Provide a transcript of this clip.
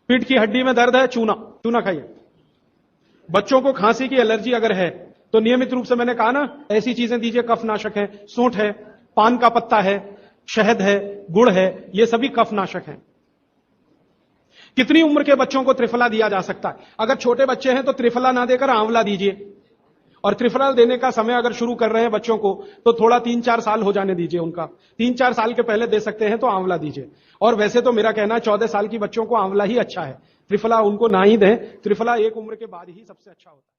पीठ की हड्डी में दर्द है, चूना चूना खाइए। बच्चों को खांसी की एलर्जी अगर है तो नियमित रूप से मैंने कहा ना, ऐसी चीजें दीजिए, कफनाशक है, सूंठ है, पान का पत्ता है, शहद है, गुड़ है, ये सभी कफनाशक हैं। कितनी उम्र के बच्चों को त्रिफला दिया जा सकता है? अगर छोटे बच्चे हैं तो त्रिफला ना देकर आंवला दीजिए, और त्रिफला देने का समय अगर शुरू कर रहे हैं बच्चों को तो थोड़ा 3-4 साल हो जाने दीजिए उनका। 3-4 साल के पहले दे सकते हैं तो आंवला दीजिए। और वैसे तो मेरा कहना है 14 साल की बच्चों को आंवला ही अच्छा है, त्रिफला उनको ना ही दें। त्रिफला एक उम्र के बाद ही सबसे अच्छा होता है।